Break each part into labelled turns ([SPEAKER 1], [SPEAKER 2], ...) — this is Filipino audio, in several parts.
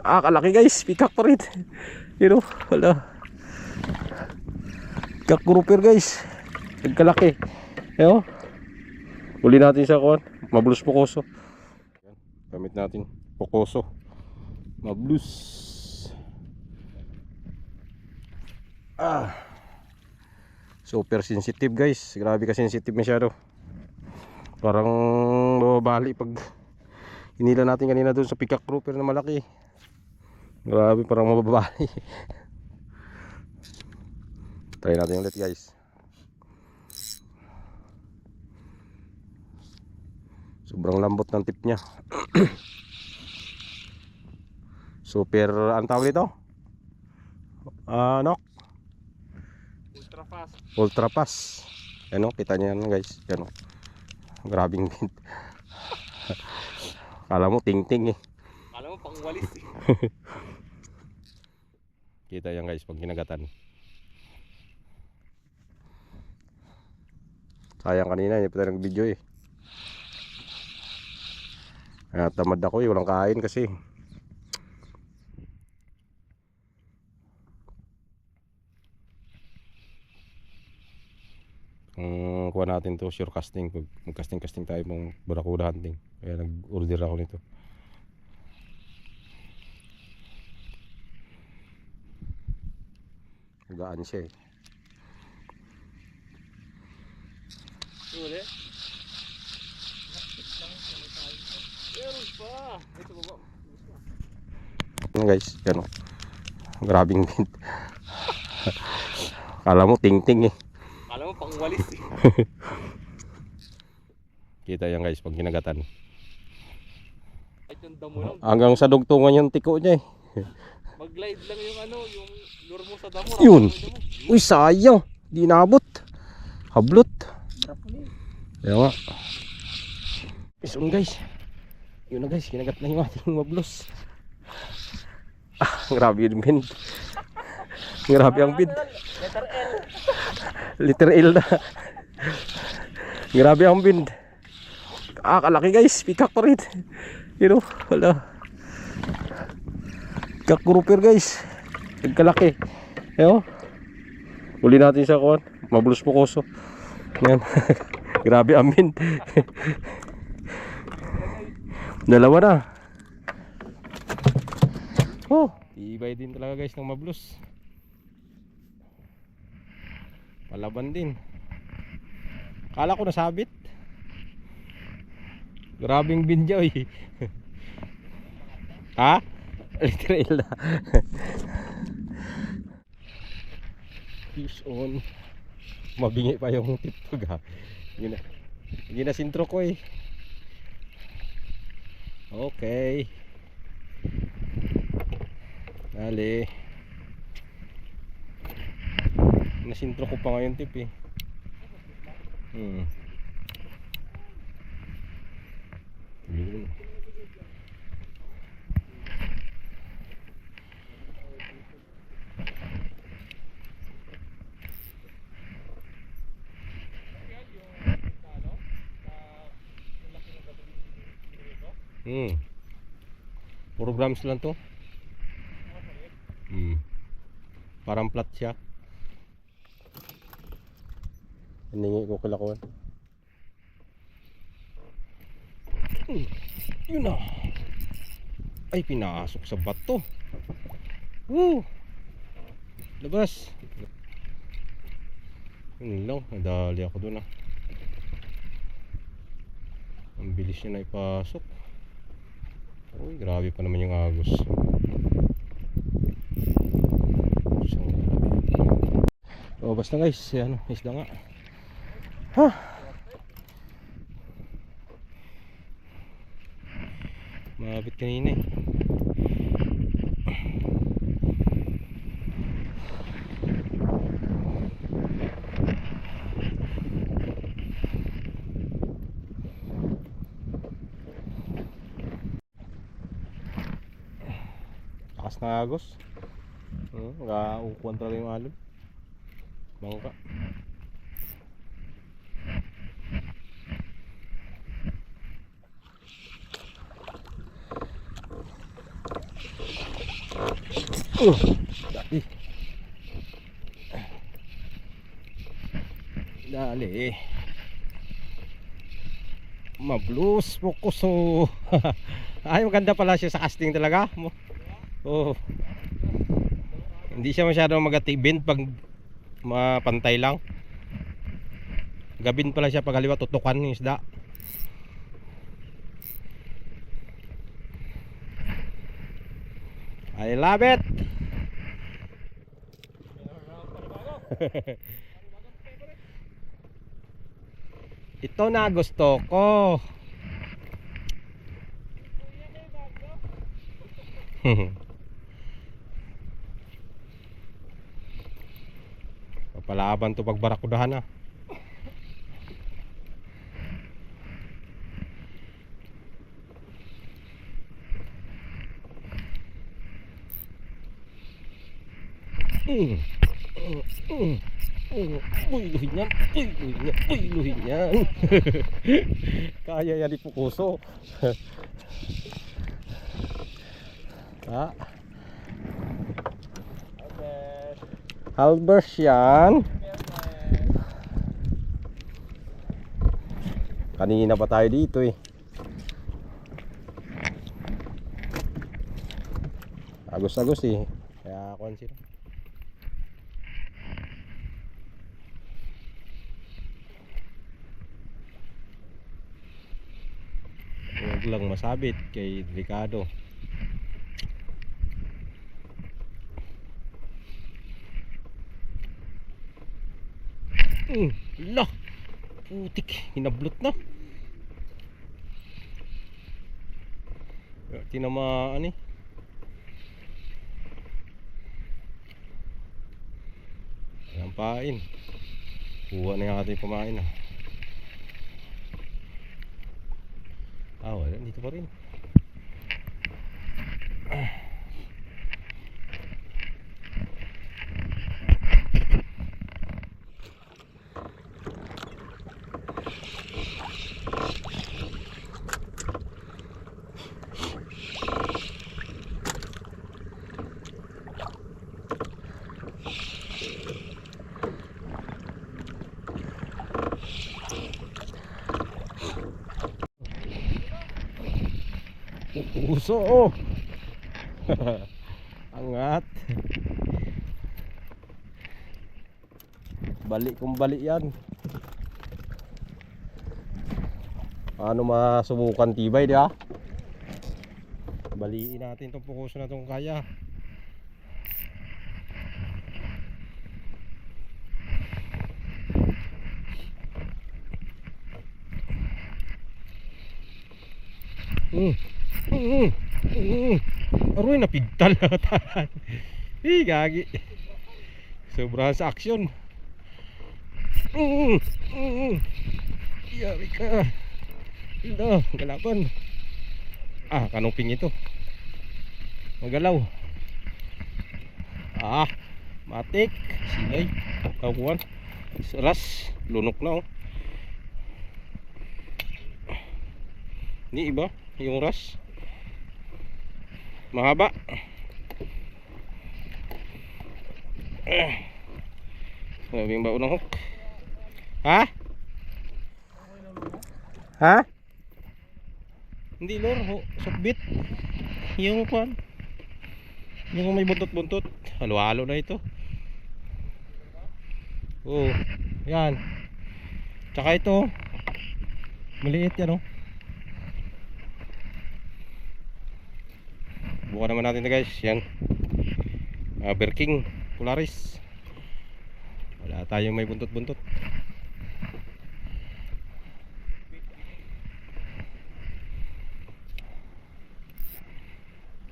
[SPEAKER 1] Kalaki guys, pikak pa rin. You know, wala. Pikak grouper guys. Nagkalaki. Ayo. Uli natin sa kuwan. Mabulus pokoso. Gamit natin pokoso. Mabulus. Super sensitive guys. Grabe ka sensitive masyado. Parang mababali pag hinila natin kanina doon sa pikak grouper na malaki. Grabe, parang mababali. Try natin ulit guys. Sobrang lambot ng tip nya. Super, ang tawag dito? Ano?
[SPEAKER 2] Ultra fast.
[SPEAKER 1] Ultra fast. Ano, kita niyo yan guys. Ano? Grabing bit. Kala mo ting-ting eh.
[SPEAKER 2] Kala mo pang walis eh.
[SPEAKER 1] Kita yan guys pag ginagatan. Sayang kanina, hindi pa tayo nag-video eh. Kaya tamad ako eh, walang kain kasi. Kuha natin to sure casting. Pag mag-casting tayo mong Barracuda hunting. Kaya nag-order ako nito. Gaan siya eh.
[SPEAKER 2] Uli. Meron pa. Ito baba.
[SPEAKER 1] Yan guys, yan o. Grabing bit. Kala mo ting-ting eh.
[SPEAKER 2] Kala mo pang walis eh.
[SPEAKER 1] Kita yan guys pag ginagatan.
[SPEAKER 2] Kahit yung damo lang.
[SPEAKER 1] Hanggang sa dugtungan yung tiko niya eh.
[SPEAKER 2] Mag-glide lang yung ano, yung lure mo sa damo.
[SPEAKER 1] Yun.
[SPEAKER 2] Damo.
[SPEAKER 1] Uy, sayang. Di nabot. Hablot. Kaya nga. Isun guys. Yun na guys, kinagat na yung ating mablos. Grabe yung bid. Grabe ang bid.
[SPEAKER 2] Letter L.
[SPEAKER 1] Liter L na. Grabe ang bid. Kalaki guys, pikak pa rin. You know, wala. Pikak grouper guys. Nagkalaki. Ayo. Uli natin sa kuwan. Mabulus pokoso. Yan. Grabe amin. Dalawa na. Oh, ibay din talaga guys ng mabulus. Palaban din. Kala ko nasabit. Grabing binjaw eh. Ha? Literal na. Fish on. Mabingi pa yung tiptog ha. Yun na sintro ko eh. Okay. Dali. Nasintro ko pa ngayon tip eh. Yun. Puro grams lang to. Parang flat siya. Hiningi ko kalakuan. Yun na. Ay, pinasok sa bato. Woo! Labas. Yun lang, nadali ako doon ah. Ang bilis niya na ipasok. Uy, grabe pa naman yung agos. Oh, basta guys, ano, isda nga. Ha? Mabit kanina eh. Takas na agos. Nagaukuhan talaga yung alon. Bangka. Dali. Dali. Mablues focus oh. Ay maganda pala siya sa casting talaga. Oh. Hindi siya masyadong magatibin pag mapantay lang. Gabin pala siya pag haliwa tutukan yung isda. I love it. Ito na gusto ko. Papalaban to pag barakudahan na. Uy, luhin yan. Uy, luhin yan. Uy, luhin yan. Kaya yan ipukuso. Ah. Halbers yan. Kanina pa tayo dito eh. Agos-agos eh. Kaya kuhan sila. Huwag lang masabit kay delikado. Lah, putik, hinablot na. Tinamaan eh. Ayan pain. Kuha na yung ating pamain ah. Ah, wala, dito pa rin. Puso oh. Angat. Balik kung balik yan. Paano masubukan tibay di ha? Baliin natin itong pukuso na itong kaya. Aroy napigtal na tahan. Gagi. Sobrahan sa aksyon. Yari ka. Ito, galapan. Ah, kanuping ito. Magalaw. Ah, matik. Silay. Kakuan. Ras. Lunok na oh. Ini iba. Yung ras. Mahaba. Sabing ba unang hook? Ha? Ha? Hindi lor, sukbit. Yung kwan. Yung may buntot-buntot. Halo-halo na ito. Oh, yan. Tsaka ito. Maliit yan oh. Buka naman natin na guys. Yan. Berking Polaris. Wala tayong may buntot-buntot.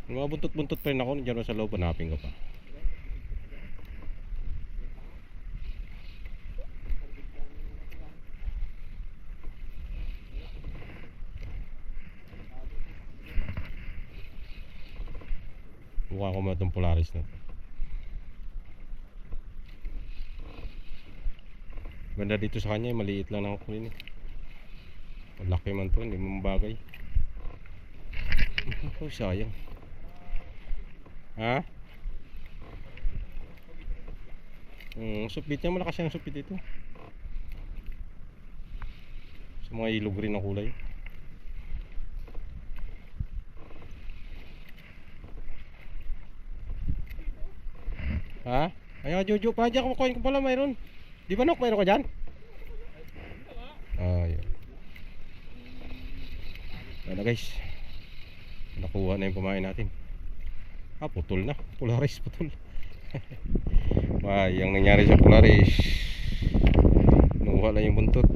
[SPEAKER 1] Mga buntot-buntot pa rin ako. Nandiyan sa loob. Hanapin ko pa. Buka ko mo itong Polaris na ito. Ganda dito sa kanya. Maliit lang ako rin eh. Malaki man to. Hindi mo bagay. Oh, sayang. Ha? Supit niya, malakas yung supit ito. Sa mga ilog rin ang kulay. Ha? Ayaw Jojo, pa dyan kumakuhin ko pala mayroon. Di ba Nok, mayroon ka dyan? Yun. Ano guys, nakuha na yung pumain natin. Putol na, Polaris, putol. Yung nangyari sa Polaris, nakuha lang yung buntot.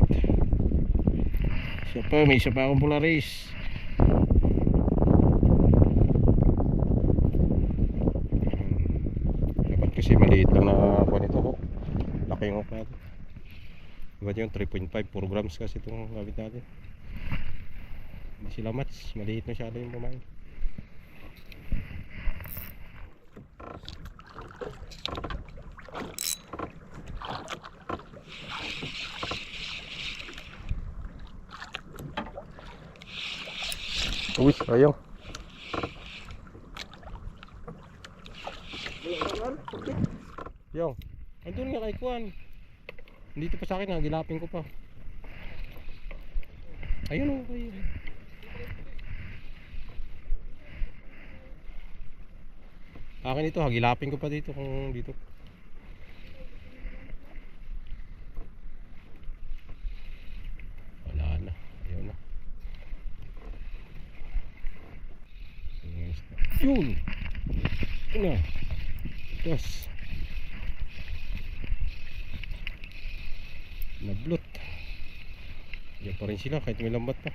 [SPEAKER 1] May isa pa akong Polaris. Dapat kasi maliit lang na kuha nito ko. Laki yung hook natin. Dapat yung 3.5, 4 grams kasi itong gamit natin. Hindi sila match, maliit masyado yung pumain. Uy, ayaw. Ayaw. Andun nga kay Kuan. Dito pa sa akin, gilapin ko pa. Ayun o, ayun. Akin ito, hagilapin ko pa dito kung dito. Wala na, ayaw na. Yun! Yun na. Yes. Nablot. Diyan pa rin sila kahit may lambat pa.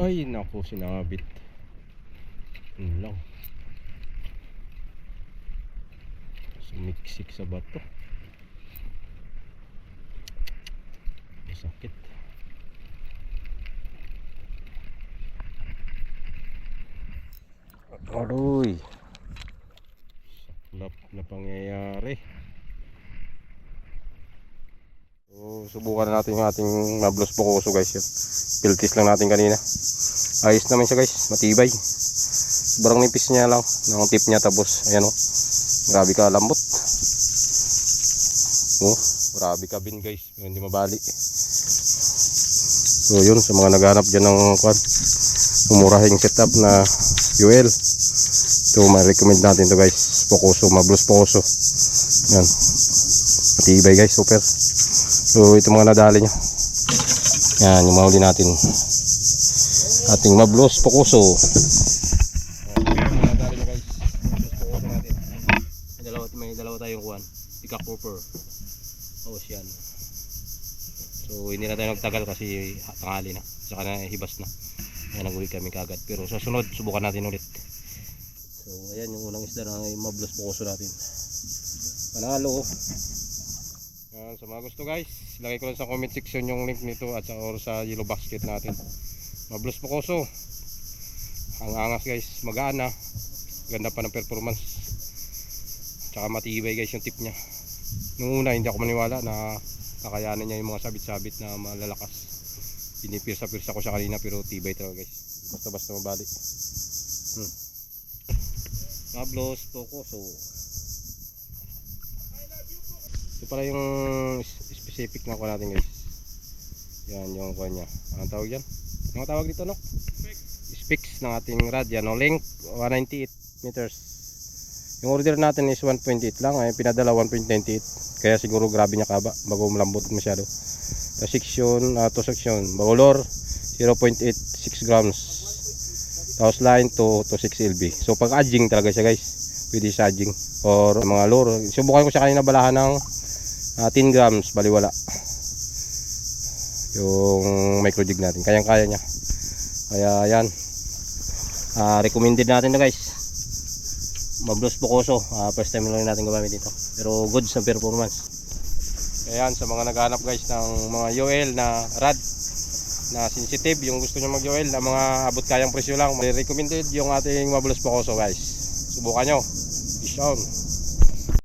[SPEAKER 1] Ay naku, sinabit. Lang sumiksik sa bato. Masakit. Aroy, saklap na pangyayari. So, subukan na natin yung ating mablos pokoso guys. Piltis lang natin kanina. Ayos naman siya guys, matibay. Sobrang nipis niya lang ng tip niya, tapos ayan o, grabe ka lambot. Grabe ka bin guys, hindi mabali. So yun, sa mga naghanap dyan ng umurahing setup na UL, ito ma-recommend natin to guys. Pokoso, mablos pokoso. Yan, matibay guys, super. So ito mga nadali nyo, yan yung mahuli natin, ating mablos pokoso. May dalawa tayong kuwan, peacock grouper, ocean. So hindi na tayo nagtagal kasi tanghali na, saka na hibas na. Ayan, nag-uwi kami kagad. Pero sa sunod, subukan natin ulit. So ayan yung unang isda ng mablos pokoso natin. Panalo. Yan, sa mga gusto guys, lagay ko lang sa comment section yung link nito at sa, or sa yellow basket natin. Mablos pokoso. Ang angas guys, magaan na. Ganda pa ng performance. Tsaka matibay guys yung tip niya. Nung una hindi ako maniwala na kakayanan niya yung mga sabit-sabit na malalakas. Pinipirsa-pirsa ko siya kanina, pero tibay talaga guys. Basta-basta mabali. Mablos pokoso. Ito pala yung specific na ko natin guys. Yan yung kuha niya. Anong tawag yan? Anong tawag dito no? Specs ng ating rod. Yan o, length 198 meters. Yung order natin is 1.8 lang. Ay pinadala 1.98. Kaya siguro grabe niya kaba bago malambot masyado. The section, to section. Bago lure 0.86 grams. Tapos line to 6 lb. So pag adjing talaga siya guys. Pwede sa adjing. Or mga lure. Subukan ko siya kanina balahan ng 10 grams. Baliwala. Yung micro jig natin. Kayang-kaya niya. Kaya yan. Recommended natin na guys. Mablos pokoso. First time lang natin gumamit dito. Pero good sa performance. Ayan, sa mga naghahanap guys ng mga UL na rad na sensitive, yung gusto nyo mag UL na mga abot kayang presyo lang, recommended yung ating Mabulos Pocoso guys. Subukan nyo. Peace out.